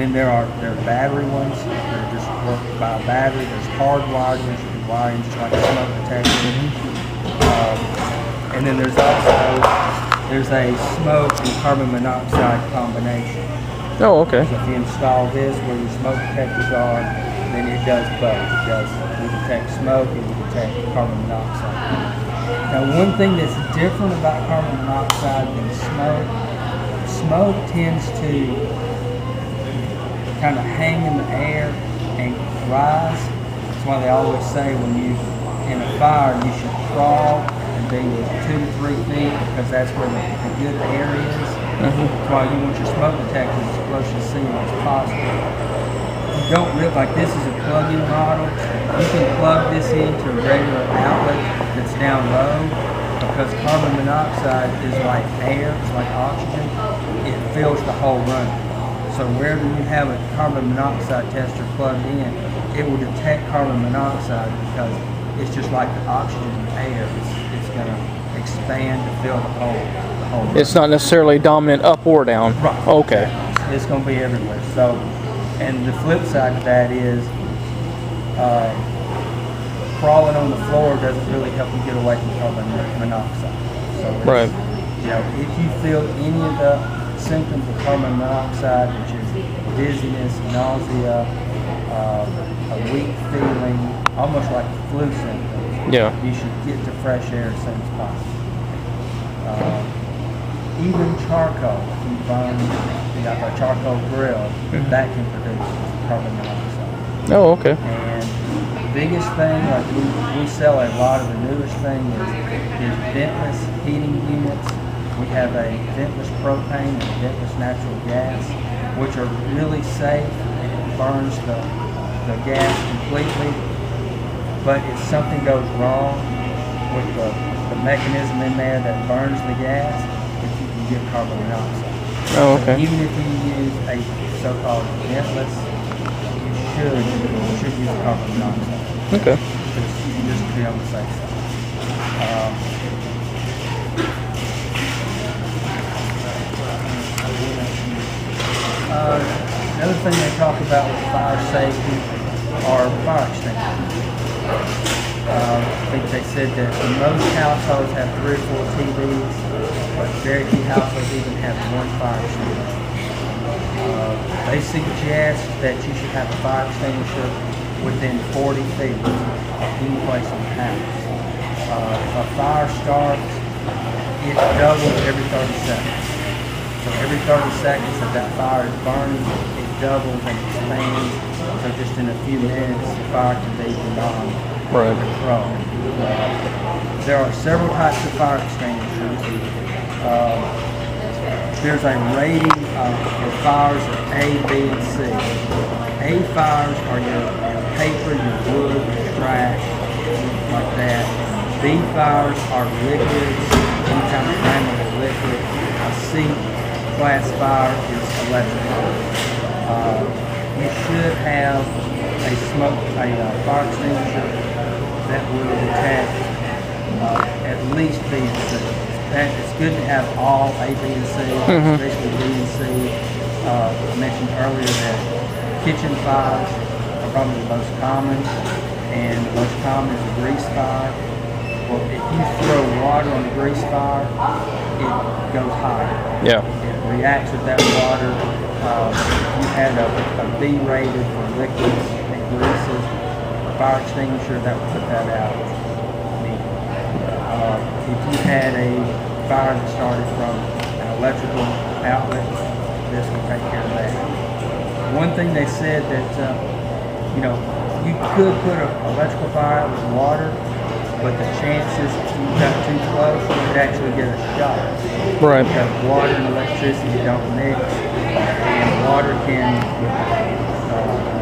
Then there are battery ones that are just work by a battery. There's hardwired ones you can wire in just like a smoke detector. And then there's a smoke and carbon monoxide combination. Oh, okay. So if you install this where your smoke detectors are, then it does both. It will detect smoke, it will detect carbon monoxide. Now, one thing that's different about carbon monoxide than smoke tends to kind of hang in the air and rise. That's why they always say when you in a fire, you should crawl and be 2 to 3 feet because that's where the good air is. That's why you want your smoke detectors as close to the ceiling as possible. You don't rip like this is a plug-in model. You can plug this into a regular outlet that's down low because carbon monoxide is like air, it's like oxygen. It fills the whole room. So wherever you have a carbon monoxide tester plugged in, it will detect carbon monoxide because it's just like the oxygen in the air. It's going to expand to fill the whole room. It's not necessarily dominant up or down. Right. Okay. It's going to be everywhere. So, and the flip side of that is crawling on the floor doesn't really help you get away from carbon monoxide. So, right. You know, if you feel any of the symptoms of carbon monoxide, which is dizziness, nausea, a weak feeling, almost like flu symptoms, you should get to fresh air as soon as possible. Even charcoal, if you burn a charcoal grill, that can produce carbon monoxide. Oh, okay. And the biggest thing, like we sell a lot of the newest thing is ventless heating units. We have a ventless propane and ventless natural gas, which are really safe and it burns the gas completely. But if something goes wrong with the mechanism in there that burns the gas, you can get carbon monoxide. Oh, okay. So even if you use a so-called ventless, you should use carbon monoxide. Okay. Just to be on the safe side. Another thing they talk about with fire safety are fire extinguishers. I think they said that most households have 3 or 4 TVs, but very few households even have 1 fire extinguisher. They suggest that you should have a fire extinguisher within 40 feet of any place in the house. If a fire starts, it doubles every 30 seconds. So every 30 seconds that that fire is burning, it doubles and expands. So just in a few minutes, the fire can be beyond control. There are several types of fire extinguishers. There's a rating of your fires of A, B, and C. A fires are your paper, your wood, your trash, like that. B fires are liquids, any kind of flammable liquid. A C class fire is electrical. You should have a fire extinguisher that will detect at least B and C. It's good to have all A, B, and C, especially B and C. I mentioned earlier that kitchen fires are probably the most common, and the most common is a grease fire. Well, if you throw water on a grease fire, it goes higher. Yeah. It reacts with that water. If you had a B rated for liquids and greases, a fire extinguisher, that would put that out immediately. If you had a fire that started from an electrical outlet, this will take care of that. One thing they said that, you could put an electrical fire out with water, but the chances if you got too close, you could actually get a shock. Right. Because water and electricity don't mix, and water can, with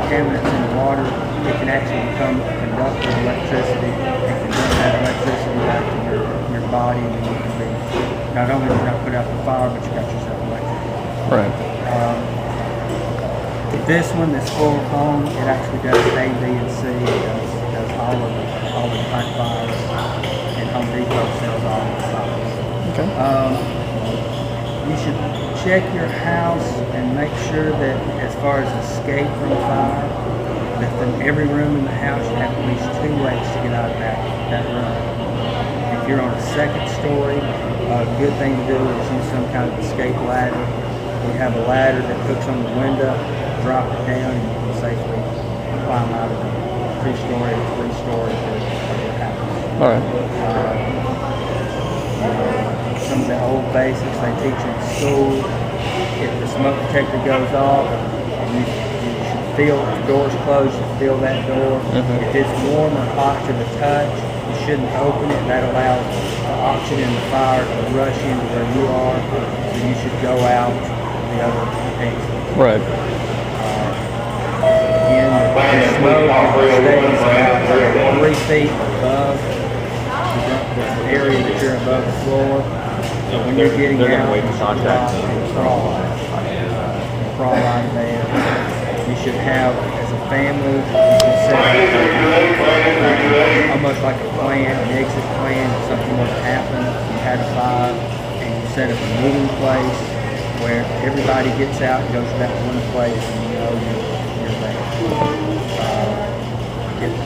contaminants in the water, it can actually become a conductor of electricity and conduct that electricity back to your body, and you can be, not only did you not put out the fire, but you got yourself electrocuted. Right. This one, this full home, it actually does A, B, and C. It does all the type fires, and Home Depot sells all the fires. Okay. you should check your house and make sure that as far as escape from fire, that in every room in the house you have at least 2 ways to get out of that room. If you're on a second story, a good thing to do is use some kind of escape ladder. We have a ladder that hooks on the window, drop it down, and you can safely climb out of the 2-story or 3-story of your house. All right. Some of the old basics they teach in school. If the smoke detector goes off, you should feel if the door's closed, you feel that door. If it's warm or hot to the touch, you shouldn't open it. That allows the oxygen in the fire to rush into where you are. So you should go out the other exit. Right. Again, the smoke stays about 3 feet above the area that you're above the floor. So when you're getting out, you should drop and crawl out of there. You should have, as a family, you should set up almost like a plan, an exit plan. If something were to happen, you had a fire, and you set up a meeting place where everybody gets out and goes to that one place, and you know you're there.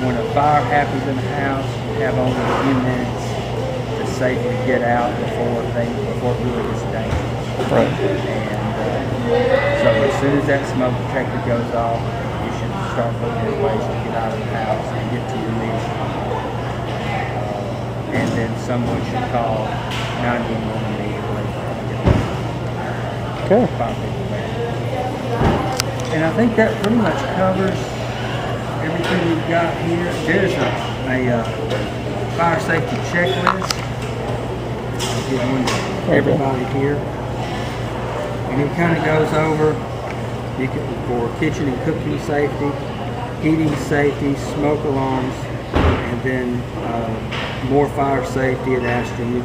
When a fire happens in the house, you have only a few minutes to safely get out before it really gets dangerous. Right. And so as soon as that smoke detector goes off, you should start looking at ways to get out of the house and get to your meeting. And then someone should call 911 immediately. Okay. And I think that pretty much covers everything we've got here. There's a fire safety checklist. I'll give one to everybody here. And it kind of goes over for kitchen and cooking safety, heating safety, smoke alarms, and then more fire safety. It asks you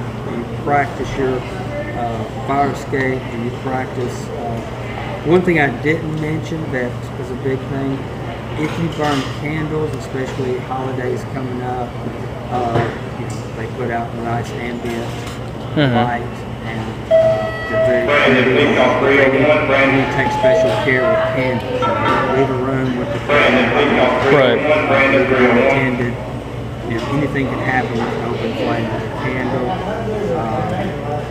practice your fire escape, do you practice. One thing I didn't mention that is a big thing, if you burn candles, especially holidays coming up, they put out a nice ambient light, and they're very pretty. You need to take special care with candles. Leave a room with the candle unattended. Anything can happen with an open flame with a candle.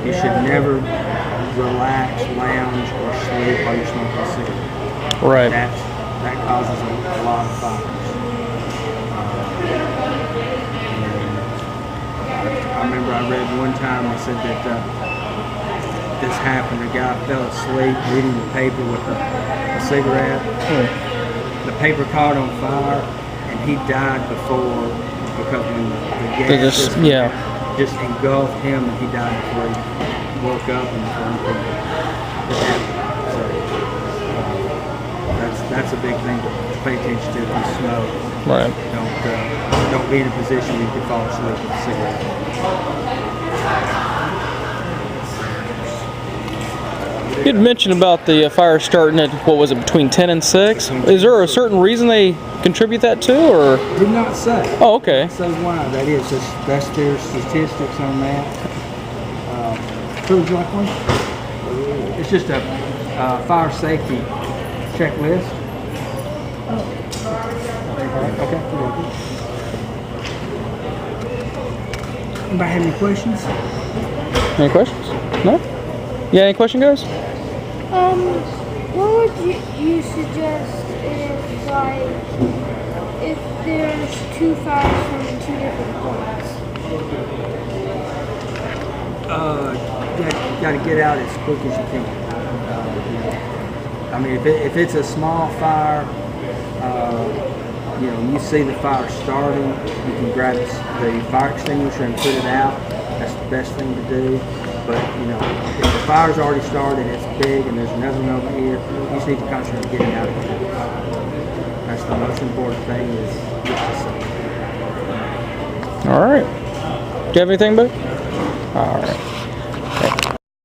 You should never relax, lounge, or sleep while you're smoking a cigarette. Right. That causes a lot of fires. I remember I read one time they said that this happened. A guy fell asleep reading the paper with a cigarette. The paper caught on fire, and he died before because when the gas just engulfed him, and he died before he woke up and burned people. It happened. So that's a big thing to pay attention to if you smoke. Right. Don't be in a position where you can fall asleep with a cigarette. You had mentioned about the fire starting at, what was it, between 10 and 6? Is there a certain reason they contribute that to, or? Did not say. Oh, okay. So why that is, that's their statistics on that. Who would you like one? It's just a fire safety checklist. Okay. Anybody have any questions? Any questions? No? Yeah, any question, guys? What would you suggest if there's 2 fires from 2 different points? You got to get out as quick as you can. I mean, if it's a small fire, you see the fire starting, you can grab the fire extinguisher and put it out. That's the best thing to do. But, if the fire's already started, it's big, and there's another one over here, you just need to concentrate on getting out of the house. That's the most important thing is get to safe. All right. Do you have anything, Bud? All right.